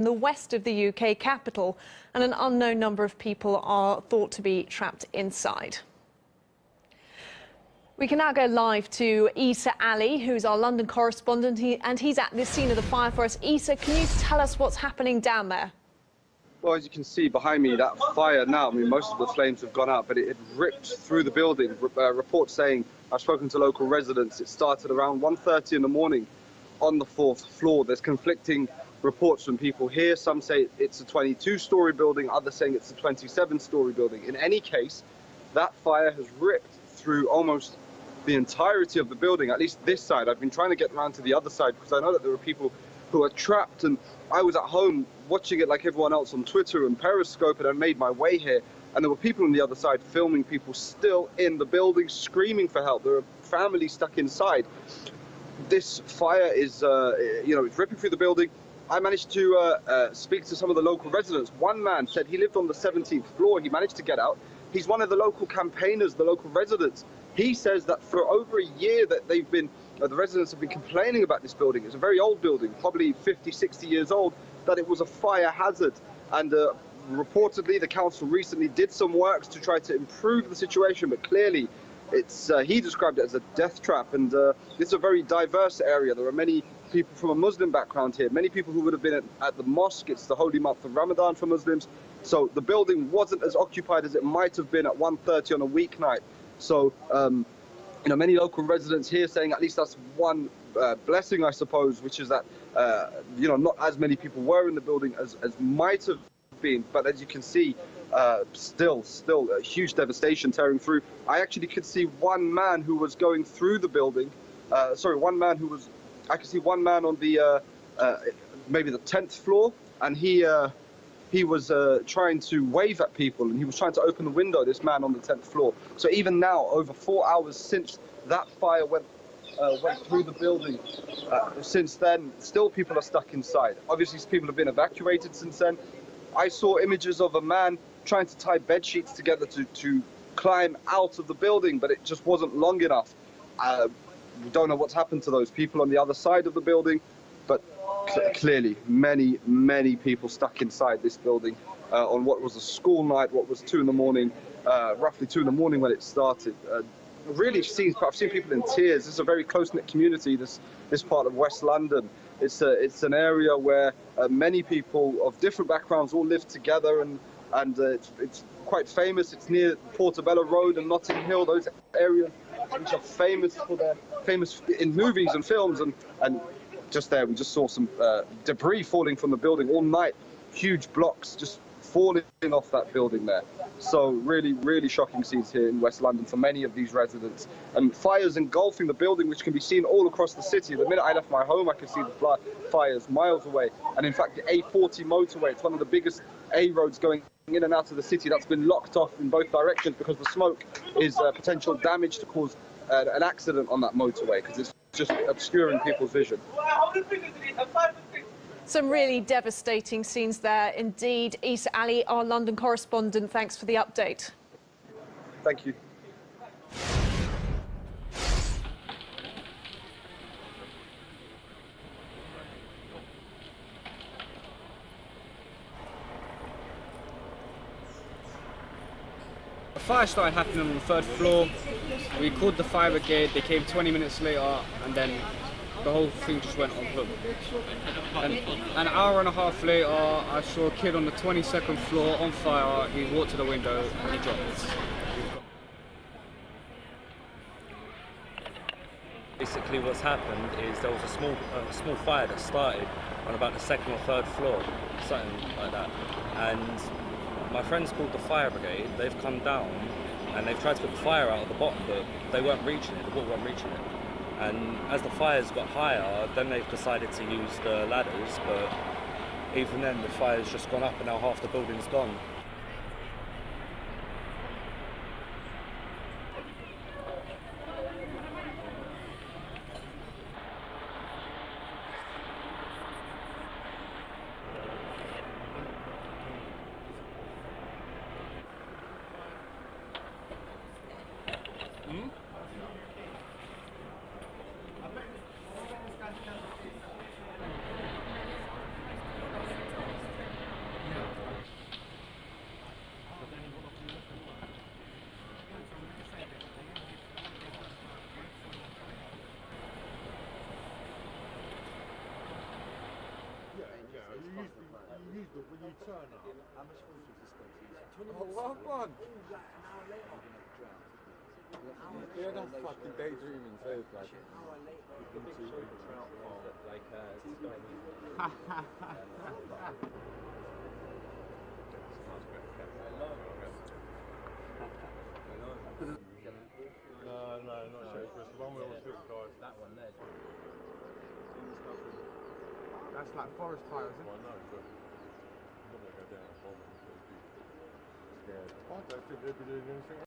in the west of the UK capital, and an unknown number of people are thought to be trapped inside. We can now go live to Issa Ali, who's our London correspondent, and he's at the scene of the fire for us. Issa, can you tell us what's happening down there? Well, as you can see behind me, that fire now, I mean, most of the flames have gone out, but it ripped through the building. Reports saying, I've spoken to local residents, it started around 1:30 in the morning on the 4th floor. There's conflicting reports from people here. Some say it's a 22-story building, others saying it's a 27-story building. In any case, that fire has ripped through almost the entirety of the building, at least this side. I've been trying to get around to the other side because I know that there were people who are trapped, and I was at home watching it like everyone else on Twitter and Periscope, and I made my way here, and there were people on the other side filming people still in the building screaming for help. There are families stuck inside. This fire is, it's ripping through the building. I managed to speak to some of the local residents. One man said he lived on the 17th floor. He managed to get out. He's one of the local campaigners, the local residents. He says that for over a year that they've been, the residents have been complaining about this building. It's a very old building, probably 50, 60 years old, that it was a fire hazard. And reportedly, the council recently did some works to try to improve the situation, but clearly it's, he described it as a death trap. And it's a very diverse area. There are many people from a Muslim background here, many people who would have been at the mosque. It's the holy month of Ramadan for Muslims. So the building wasn't as occupied as it might have been at 1:30 on a weeknight. So, many local residents here saying at least that's one blessing, I suppose, which is that, not as many people were in the building as might have been. But as you can see, still a huge devastation tearing through. I actually could see one man who was going through the building. I could see one man on the, maybe the 10th floor, and he was trying to wave at people, and he was trying to open the window, this man on the 10th floor. So even now, over 4 hours since that fire went through the building, since then, still people are stuck inside. Obviously, people have been evacuated since then. I saw images of a man trying to tie bed sheets together to climb out of the building, but it just wasn't long enough. We don't know what's happened to those people on the other side of the building, but clearly many people stuck inside this building on what was a school night, what was 2 in the morning, roughly 2 in the morning when it started. I've seen people in tears. This is a very close-knit community, this part of West London. It's an area where many people of different backgrounds all live together, and it's quite famous. It's near Portobello Road and Notting Hill, those areas which are famous in movies and films, and just there we just saw some debris falling from the building all night, huge blocks just falling off that building there. So really shocking scenes here in West London for many of these residents, and fires engulfing the building, which can be seen all across the city. The minute I left my home, I could see the fires miles away, and in fact the A40 motorway, it's one of the biggest A roads going in and out of the city, that's been locked off in both directions because the smoke is potential damage to cause an accident on that motorway, because it's just obscuring people's vision. Some really devastating scenes there indeed. Issa Ali, our London correspondent, thanks for the update. Thank you. The fire started happening on the 3rd floor. We called the fire brigade, they came 20 minutes later, and then the whole thing just went on hook. And an hour and a half later, I saw a kid on the 22nd floor on fire. He walked to the window and he dropped. Basically what's happened is there was a small fire that started on about the 2nd or 3rd floor, something like that. And my friends called the fire brigade. They've come down and they've tried to put the fire out at the bottom, but they weren't reaching it, the water weren't reaching it. And as the fires got higher, then they've decided to use the ladders, but even then the fire's just gone up and now half the building's gone. confused, but when you turn up, How much force was this going to use? oh, well gone. An hour later, you're going to drown. Yeah, that's fucking daydreaming, so like. An hour later, The big shoulder trout farm. Like, No, not sure. It's the one with all the little guys. that one there. That's like forest fires, isn't it? Well, no, but I'm not going to go down and bomb it. I don't think they'd be doing anything.